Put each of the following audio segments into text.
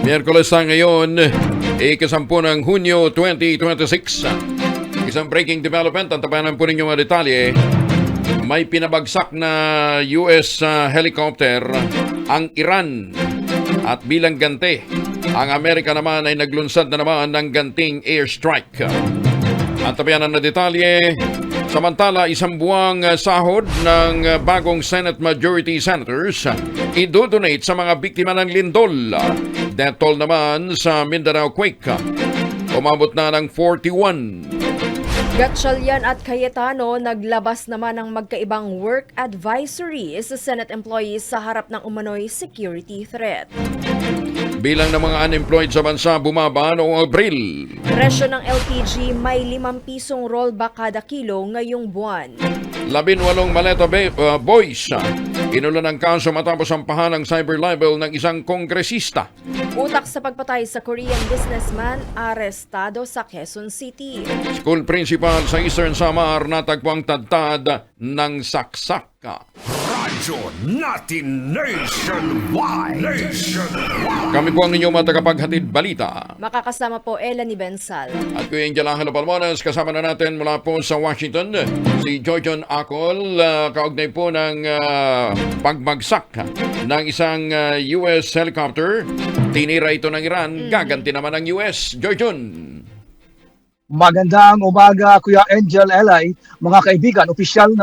Miyerkules na ngayon, ikasampu ng Hunyo 2026. Isang breaking development, ang tabanan po ninyo mga detalye. May pinabagsak na US helicopter ang Iran at bilang ganti, ang Amerika naman ay naglunsad na naman ng ganting airstrike. Ang tabayanan na detalye, samantala isang buwang sahod ng bagong Senate Majority Senators idodonate sa mga biktima ng lindol. Death toll naman sa Mindanao quake umabot na ng 41. Gatchalian at Cayetano naglabas naman ng magkaibang work advisory sa Senate employees sa harap ng umano'y security threat. Bilang ng mga unemployed sa bansa bumaba noong Abril. Presyo ng LPG may 5 pisong rollback kada kilo ngayong buwan. 18 maleta boys inulan ng kaso matapos sampahan ng cyber libel ng isang kongresista. Utak sa pagpatay sa Korean businessman arestado sa Quezon City. School principal sa Eastern Samar natagpuang tadtad ng saksak. Radyo natin nationwide. Kami po ang inyong mga tagapaghatid balita. Makakasama po Ella ni Bensal. At Kuya Angel Angelo Palmones, kasama na natin mula po sa Washington, si Jojon Acol, kaugnay po ng pagbagsak ng isang US helicopter. Tinira ito ng Iran, gaganti naman ng US. Jojon. Magandang umaga, Kuya Angel Elay. Mga kaibigan, opisyal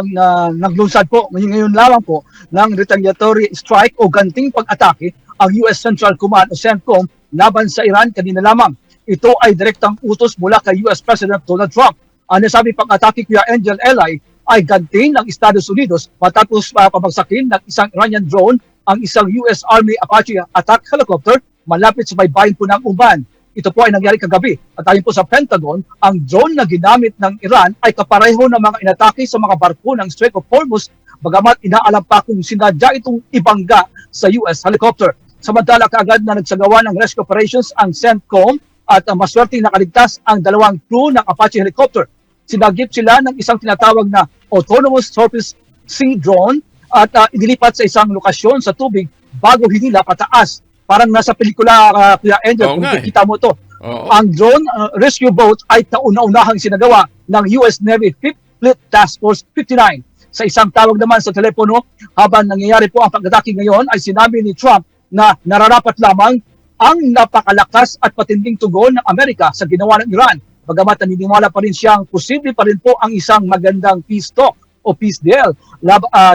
naglunsad po ngayon lamang po ng retaliatory strike o ganting pag-atake ang US Central Command o CENTCOM laban sa Iran kanina lamang. Ito ay direktang utos mula kay US President Donald Trump. Ang nasabi pag-atake, Kuya Angel Elay, ay ganti ng Estados Unidos matapos pabagsakin ng isang Iranian drone ang isang US Army Apache attack helicopter malapit sa baybayin po ng Uman. Ito po ay nangyari kagabi at ayon po sa Pentagon, ang drone na ginamit ng Iran ay kapareho ng mga inatake sa mga barko ng Strait of Hormuz, bagamat inaalam pa kung sinadya itong ibangga sa US helicopter. Samantala kaagad na nagsagawa ng rescue operations ang CENTCOM at maswerte nakaligtas ang dalawang crew ng Apache helicopter. Sinagip sila ng isang tinatawag na Autonomous Surface Sea Drone at inilipat sa isang lokasyon sa tubig bago hinila pataas. Parang nasa pelikula, Kuya Angel, kung kita mo to. Ang drone rescue boat ay kauna-unahang sinagawa ng US Navy 5th Fleet Task Force 59. Sa isang tawag naman sa telepono, habang nangyayari po ang pag-atake ngayon, ay sinabi ni Trump na nararapat lamang ang napakalakas at patinding tugon ng Amerika sa ginawa ng Iran. Bagamat naniniwala pa rin siyang posible pa rin po ang isang magandang peace talk o peace deal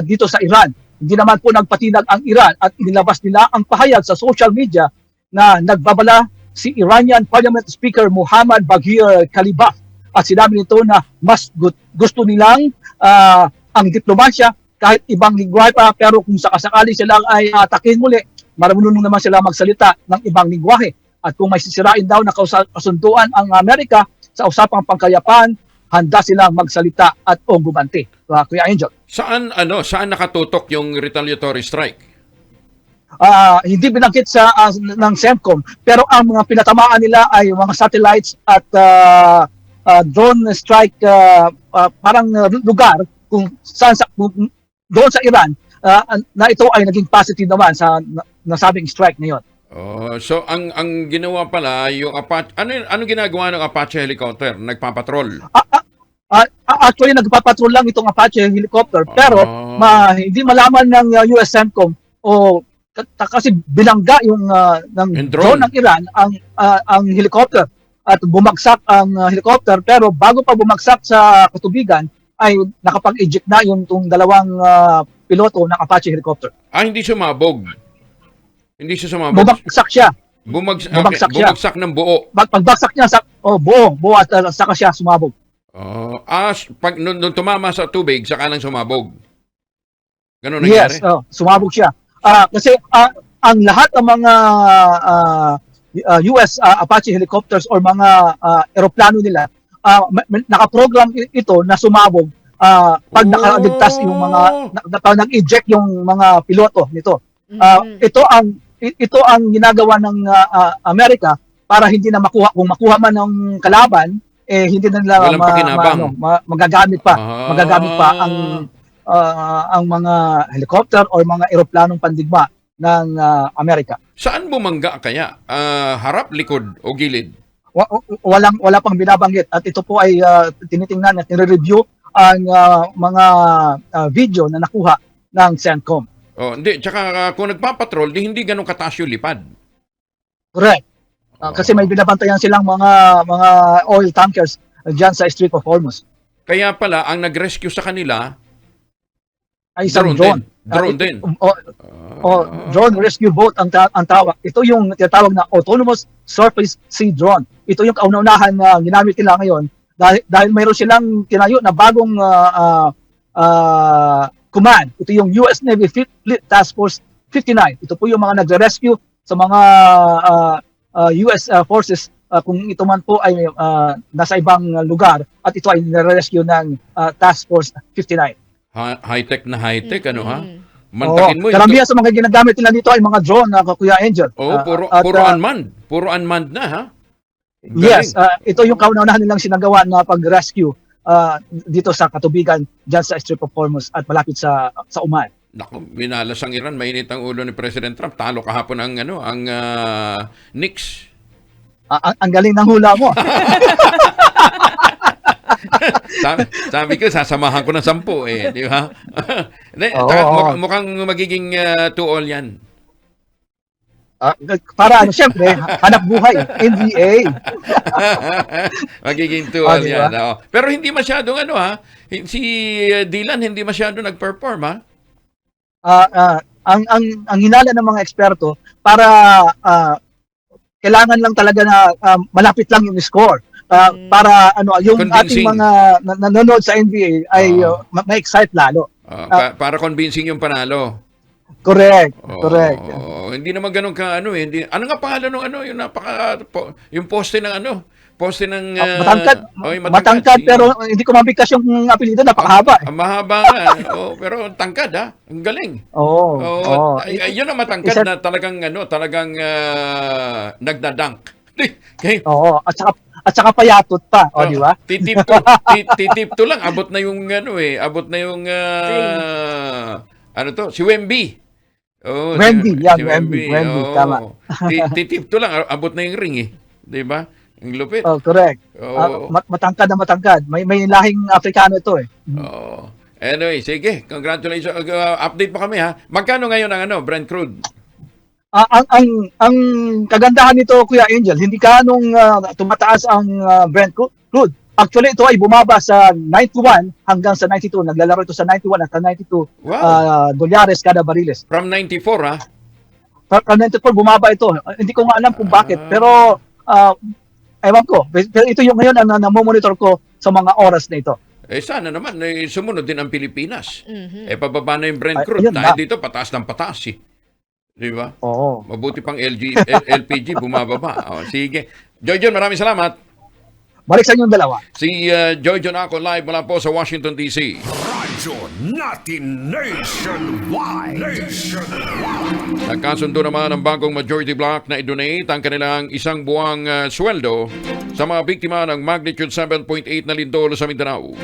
dito sa Iran. Hindi naman po nagpatinag ang Iran at inilabas nila ang pahayag sa social media na nagbabala si Iranian Parliament Speaker Muhammad Baghir Kalibaf at sinabi nito na mas gusto nilang ang diplomasya kahit ibang lingwahe pa, pero kung sakasakali sila ay atakin muli, marunong naman sila magsalita ng ibang lingwahe. At kung may sisirain daw na kasunduan ang Amerika sa usapang pangkayapan, handa silang magsalita at gumanti. Kuya Angel. Saan nakatutok yung retaliatory strike? Hindi binanggit ng CENTCOM, pero ang mga pinatamaan nila ay mga satellites at drone strike parang lugar kung saan doon sa Iran na ito ay naging positive naman sa nasabing strike ngayon. So ang ginawa pala yung Apache, ano ginagawa ng Apache helicopter? Nagpapatrol? Actually, nagpapatrol lang itong Apache helicopter, pero hindi malaman ng US CENTCOM kasi binangga yung ng drone ng Iran ang helicopter at bumagsak ang helicopter, pero bago pa bumagsak sa katubigan ay nakapag-eject na yung dalawang piloto ng Apache helicopter. Hindi sumabog. Hindi siya sumabog. Bumagsak siya. Bumagsak ng buo. Pagbagsak niya sa buo at saka siya sumabog. Pag nung tumama sa tubig, saka lang sumabog. Ganun nangyari? Yes, sumabog siya. Kasi ang lahat ng mga US Apache helicopters or mga eroplano nila, nakaprogram ito na sumabog pag nakaligtas yung mga nag-eject yung mga piloto nito. Ito ang ginagawa ng Amerika para hindi na makuha man ng kalaban, hindi na nila magagamit pa ang mga helicopter o mga eroplanong pandigma ng Amerika. Saan bumangga kaya? Harap, likod o gilid? Wala pang binabanggit at ito po ay tinitingnan at nire-review ang mga video na nakuha ng CENTCOM. Oh, hindi. Tsaka kung nagpapatrol, hindi ganun kataas yung lipad. Correct. Kasi may binabantayan silang mga oil tankers diyan sa Strait of Hormuz. Kaya pala, ang nag-rescue sa kanila, Ay isang drone drone. din. Drone din. Drone rescue boat ang tawag. Ito yung tinatawag na autonomous surface sea drone. Ito yung kauna-unahan na ginamit nila ngayon dahil mayroon silang tinayo na bagong command. Ito yung US Navy Fleet Task Force 59. Ito po yung mga nagre-rescue sa mga US forces kung ito man po ay nasa ibang lugar at ito ay nire-rescue ng Task Force 59. High-tech na high-tech, ano ha? Mantakin mo. Karamihan sa mga ginagamit nila dito ay mga drone na Kuya Angel. Puro unmanned. Puro unmanned na, ha? Galing. Yes, ito yung kauna-unahan nilang sinagawa na pag-rescue dito sa katubigan dyan sa Strait of Hormuz at malapit sa Oman. Naku, minalas ang Iran, mainit ang ulo ni President Trump. Talo kahapon ang Knicks. Ang galing ng hula mo. sabi ko, sasamahan ko ng 10 di ba? Mukhang magiging 2-all yan. Para siyempre, hanap buhay, NBA. Magiging 2-all diba? yan. Pero hindi masyadong si Dylan hindi masyadong nag-perform, ha? Ang hinala ng mga eksperto para kailangan lang talaga na malapit lang yung score. Para yung convincing. Ating mga nanonood sa NBA ay ma-excite lalo. Para convincing yung panalo. Correct. Hindi naman ganun ka hindi. Ano nga pangalan ng yung yung poste ng matangkad pero hindi ko mabigkas yung apelyido, napakahaba. Mahaba nga. Pero tangkad, ha. Ang galing. Yun ang matangkad na talagang nagdadunk. At saka payatot pa, di ba? Titip to lang, abot na yung si Wemby. Wemby, tama. Titip to lang, abot na yung ring, di ba? Ang lupit. Correct. Matangkad na matangkad. May lahing Afrikano ito . Anyway, sige, congratulations. Update pa kami, ha. Magkano ngayon ang Brent crude? Ang kagandahan nito, Kuya Angel, hindi kanong tumataas ang Brent crude. Actually, ito ay bumaba sa 91 hanggang sa 92. Naglalaro ito sa 91 at 92 dolyares kada bariles. From 94, ha? From 94, bumaba ito. Hindi ko nga alam kung bakit. Pero, ewan ko. Pero ito yung ngayon ang namomonitor ko sa mga oras na ito. Sana naman, sumunod din ang Pilipinas. Pababa na yung Brent crude. Dahil dito, pataas ng pataas, Di ba? Oo. Mabuti pang LPG bumababa. Sige. Joyjon, maraming salamat. Balik sa inyong dalawa. Si Joyjon ako live mula po sa Washington, D.C. Radyo natin nationwide. Nagkasundo naman ang Bangkong Majority Bloc na i-donate ang kanilang isang buwang sweldo sa mga biktima ng magnitude 7.8 na lindol sa Mindanao.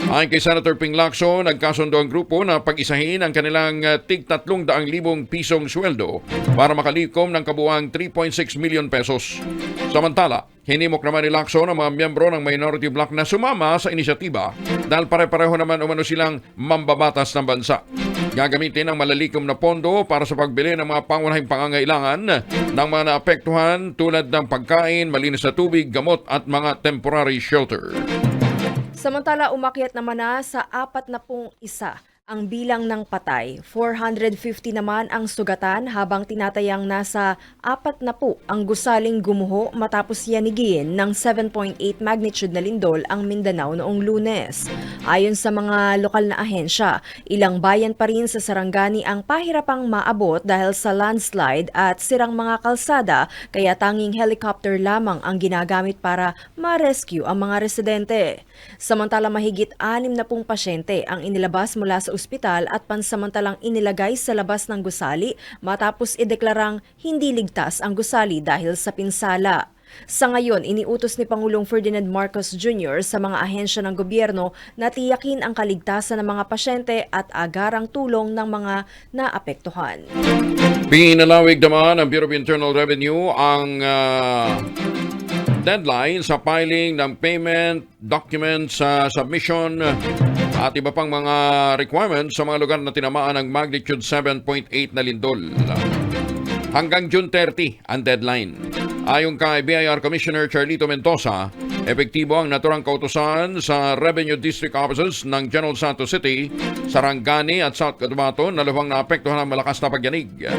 Ayon kay Senator Ping Lacson, nagkasundo ang grupo na pag-isahin ang kanilang tig 300,000 pisong sweldo para makalikom ng kabuang 3.6 million pesos. Samantala, hinimok naman ni Lacson ang mga miyembro ng minority bloc na sumama sa inisyatiba dahil pare-pareho naman umano silang mambabatas ng bansa. Gagamitin ang malalikom na pondo para sa pagbili ng mga pangunahing pangangailangan ng mga naapektuhan tulad ng pagkain, malinis na tubig, gamot at mga temporary shelter. Samantala, umakyat naman na sa 41 ang bilang ng patay. 450 naman ang sugatan habang tinatayang nasa 40 ang gusaling gumuho matapos yanigin ng 7.8 magnitude na lindol ang Mindanao noong Lunes. Ayon sa mga lokal na ahensya, ilang bayan pa rin sa Sarangani ang pahirapang maabot dahil sa landslide at sirang mga kalsada, kaya tanging helicopter lamang ang ginagamit para ma-rescue ang mga residente. Samantala, mahigit 60 pasyente ang inilabas mula sa ospital at pansamantalang inilagay sa labas ng gusali matapos ideklarang hindi ligtas ang gusali dahil sa pinsala. Sa ngayon, iniutos ni Pangulong Ferdinand Marcos Jr. sa mga ahensya ng gobyerno na tiyakin ang kaligtasan ng mga pasyente at agarang tulong ng mga naapektuhan. Pinalawig naman ng Bureau of Internal Revenue ang deadline sa filing ng payment, documents submission at iba pang mga requirements sa mga lugar na tinamaan ng magnitude 7.8 na lindol. Hanggang June 30 ang deadline. Ayon kay BIR Commissioner Charlito Mendoza, epektibo ang naturang kautusan sa Revenue District Offices ng General Santos City, Sarangani at South Cotabato na lubhang naapektuhan ng malakas na pagyanig.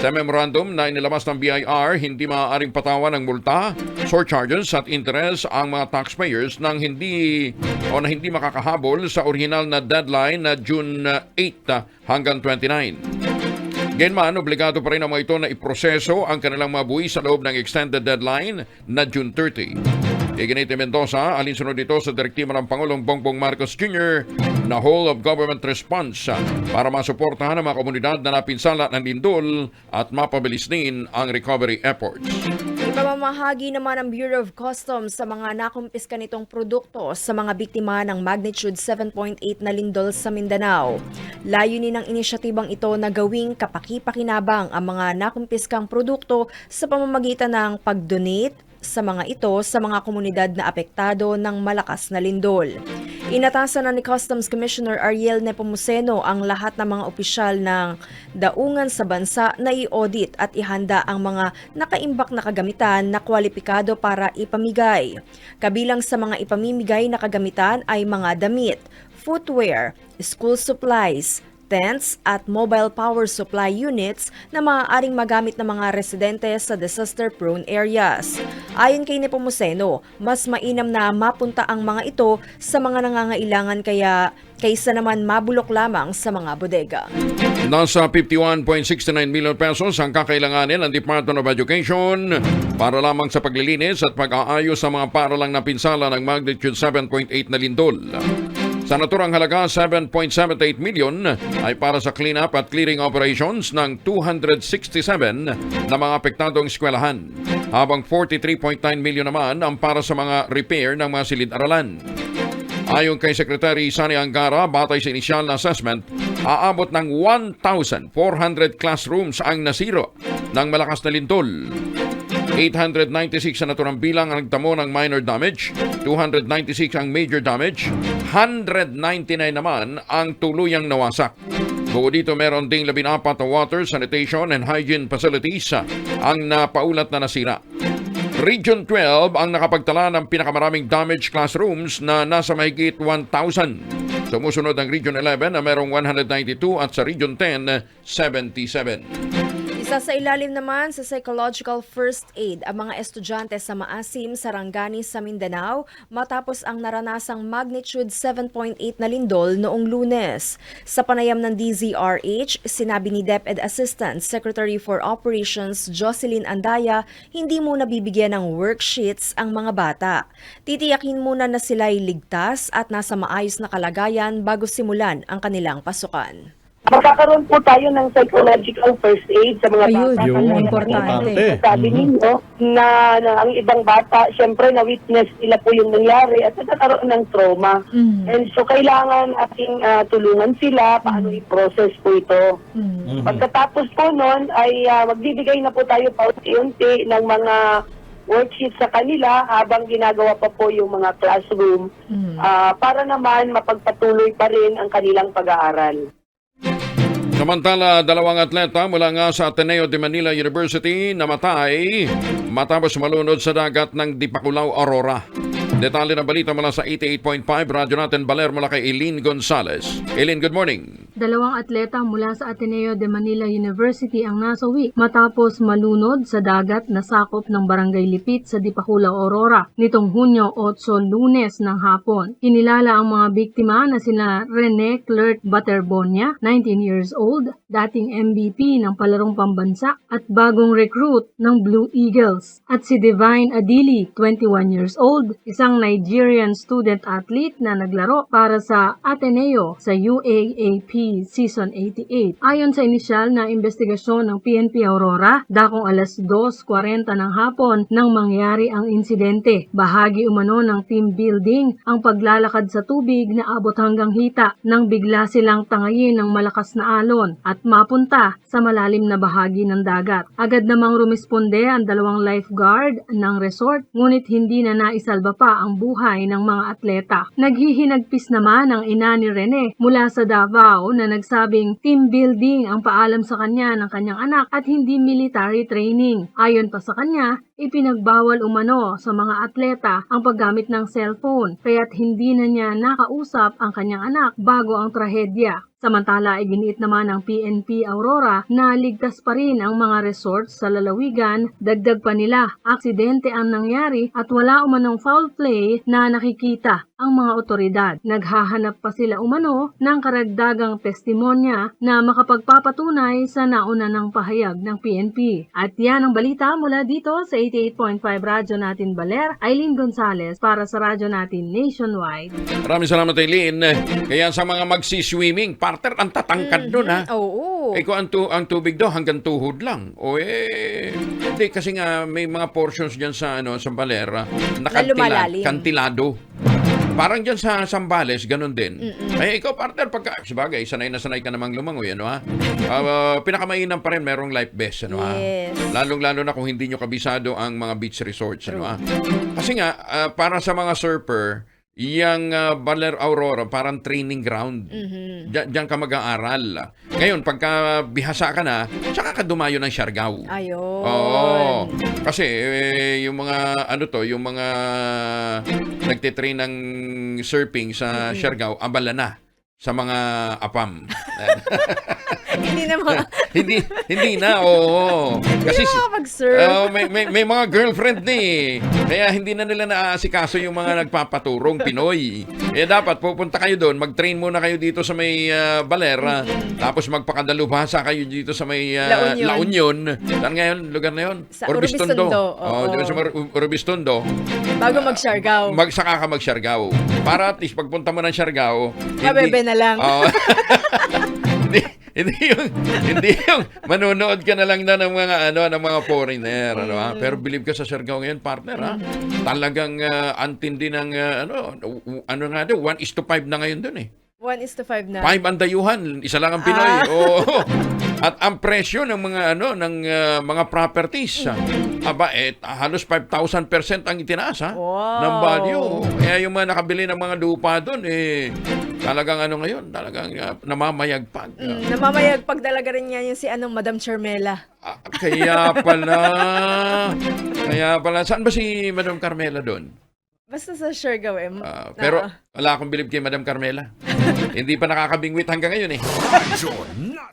Sa memorandum na inilabas ng BIR, hindi maaaring patawan ng multa, surcharges at interest ang mga taxpayers na hindi makakahabol sa original na deadline na June 8 hanggang 29. Gayunman, obligado pa rin ang mga ito na iproseso ang kanilang mga buwis sa loob ng extended deadline na June 30. Iginit ni Mendoza, alinsunod dito sa direktiba ng Pangulong Bongbong Marcos Jr. na whole of government response para masuportahan ang mga komunidad na napinsala ng lindol at mapabilis din ang recovery efforts. Ipamamahagi naman ang Bureau of Customs sa mga nakumpiska nitong produkto sa mga biktima ng magnitude 7.8 na lindol sa Mindanao. Layunin ng inisyatibang ito na gawing kapaki-pakinabang ang mga nakumpiskang produkto sa pamamagitan ng pag-donate sa mga ito sa mga komunidad na apektado ng malakas na lindol. Inatasan na ni Customs Commissioner Ariel Nepomuceno ang lahat ng mga opisyal ng daungan sa bansa na i-audit at ihanda ang mga nakaimbak na kagamitan na kwalipikado para ipamigay. Kabilang sa mga ipamimigay na kagamitan ay mga damit, footwear, school supplies, tents at mobile power supply units na maaaring magamit ng mga residente sa disaster-prone areas. Ayon kay Nepomuceno, mas mainam na mapunta ang mga ito sa mga nangangailangan kaysa naman mabulok lamang sa mga bodega. Nasa 51.69 million pesos ang kakailanganin ng Department of Education para lamang sa paglilinis at pag-aayos sa mga paaralang napinsala ng magnitude 7.8 na lindol. Sa naturang halaga, 7.78 million ay para sa cleanup at clearing operations ng 267 na mga apektadong eskwelahan, habang 43.9 million naman ang para sa mga repair ng mga silid-aralan. Ayon kay Secretary Sani Angara, batay sa inisyal na assessment, aabot ng 1,400 classrooms ang nasiro ng malakas na lindol. 896 na naturang bilang ang nagtamo ng minor damage, 296 ang major damage, 199 naman ang tuluyang nawasak. Bukod dito, meron ding 14 na water, sanitation and hygiene facilities ang napaulat na nasira. Region 12 ang nakapagtala ng pinakamaraming damaged classrooms na nasa mahigit 1,000. Sumusunod ang Region 11 na merong 192 at sa Region 10, 77. Isa sa ilalim naman sa psychological first aid ang mga estudyante sa Maasim, Sarangani sa Mindanao matapos ang naranasang magnitude 7.8 na lindol noong Lunes. Sa panayam ng DZRH, sinabi ni DepEd Assistant Secretary for Operations Jocelyn Andaya, hindi muna bibigyan ng worksheets ang mga bata. Titiyakin muna na sila'y ligtas at nasa maayos na kalagayan bago simulan ang kanilang pasukan. Magkakaroon po tayo ng psychological first aid sa mga bata. Yun, importante. Sabi ninyo na ang ibang bata, syempre na-witness nila po yung nangyari at nagkakaroon ng trauma. And so kailangan ating tulungan sila paano i-process po ito. Pagkatapos po nun ay magbibigay na po tayo paunti-unti ng mga worksheets sa kanila habang ginagawa pa po yung mga classroom para naman mapagpatuloy pa rin ang kanilang pag-aaral. Samantala, dalawang atleta mula nga sa Ateneo de Manila University namatay matapos malunod sa dagat ng Dipakulaw, Aurora. Detalye ng balita mula sa 88.5 Radyo natin Baler mula kay Eileen Gonzalez. Eileen, good morning. Dalawang atleta mula sa Ateneo de Manila University ang nasawi matapos malunod sa dagat na sakop ng Barangay Lipit sa Dipakulaw, Aurora nitong Hunyo 8, Lunes ng hapon. Kinilala ang mga biktima na sina Rene Clert Baterbonia, 19 years old, dating MVP ng palarong pambansa at bagong recruit ng Blue Eagles, at si Divine Adili, 21 years old, isang Nigerian student athlete na naglaro para sa Ateneo sa UAAP PNP Season 88. Ayon sa inisyal na investigasyon ng PNP Aurora, dakong alas 2:40 ng hapon nang mangyari ang insidente. Bahagi umano ng team building ang paglalakad sa tubig na abot hanggang hita nang bigla silang tangayin ng malakas na alon at mapunta sa malalim na bahagi ng dagat. Agad namang rumisponde ang dalawang lifeguard ng resort, ngunit hindi na naisalba pa ang buhay ng mga atleta. Naghihinagpis naman ang ina ni Rene mula sa Davao na nagsabing team building ang paalam sa kanya ng kanyang anak at hindi military training. Ayon pa sa kanya, ipinagbawal umano sa mga atleta ang paggamit ng cellphone kaya't hindi na niya nakausap ang kanyang anak bago ang trahedya. Samantala, iginiit naman ng PNP Aurora na ligtas pa rin ang mga resorts sa lalawigan. Dagdag pa nila, aksidente ang nangyari at wala umanong foul play na nakikita ang mga otoridad. Naghahanap pa sila umano ng karagdagang testimonya na makapagpapatunay sa nauna ng pahayag ng PNP. At yan ang balita mula dito sa 88.5 Radyo Natin Baler, Aileen Gonzalez para sa Radyo Natin Nationwide. Maraming salamat, Eileen. Kaya sa mga magsiswimming, partner, ang tatangkad doon, ha? Oo. Eh, kung ang tubig daw hanggang tuhod lang. O hindi, kasi nga may mga portions dyan sa, sa Baler, na lumalalim. kantilado. Parang dyan sa Sambales, ganun din. Ay, ikaw, partner, sabagay, sanay na sanay ka namang lumangoy, ano ha? Pinakamainam pa rin, merong life vest, ano ha? Yes. Lalong-lalo na kung hindi nyo kabisado ang mga beach resorts, ano ha? Kasi nga, para sa mga surfer, yung Baler Aurora, parang training ground. Diyan ka mag-aaral. Ngayon, pagka bihasa ka na, tsaka ka dumayo ng Siargao. Ayun. Oo. Kasi yung mga yung mga nagtitrain ng surfing sa Siargao, abala na sa mga apam. Hindi naman. hindi na, oo. Kasi Hindi makapag-surf. may mga girlfriend na eh. Kaya hindi na nila naaasikaso yung mga nagpapaturong Pinoy. Eh dapat pupunta kayo doon, mag-train muna kayo dito sa may Baler, tapos magpakadalubhasa kayo dito sa may La Union. Saan ngayon? Lugar na yun? Sa Urbistondo. Oo, dito sa Urbistondo. Bago mag-Siargao. Saka ka mag-Siargao. Para at least pagpunta mo ng Siargao, Mabebe na lang. Oo. hindi yung manonood ka na lang na ng mga foreigner, ano ha? Pero believe ka sa Siargao ngayon, partner, ha? Talagang antindi ng 1:5 na ngayon doon eh. 1:5 na. 5 ang dayuhan, isa lang ang Pinoy. Oo. At ang presyo ng mga mga properties, halos 5,000% ang itinaas, ha? Wow. Ng value. Kaya yung mga nakabili ng mga lupa doon talagang ngayon, talagang namamayagpag. Namamayagpag talaga rin niya yung si Madam Charmela. Kaya pala, saan ba si Madam Carmela doon? Basta sa Siargao Pero wala akong bilib kay Madam Carmela. Hindi pa nakakabingwit hanggang ngayon eh. Radyo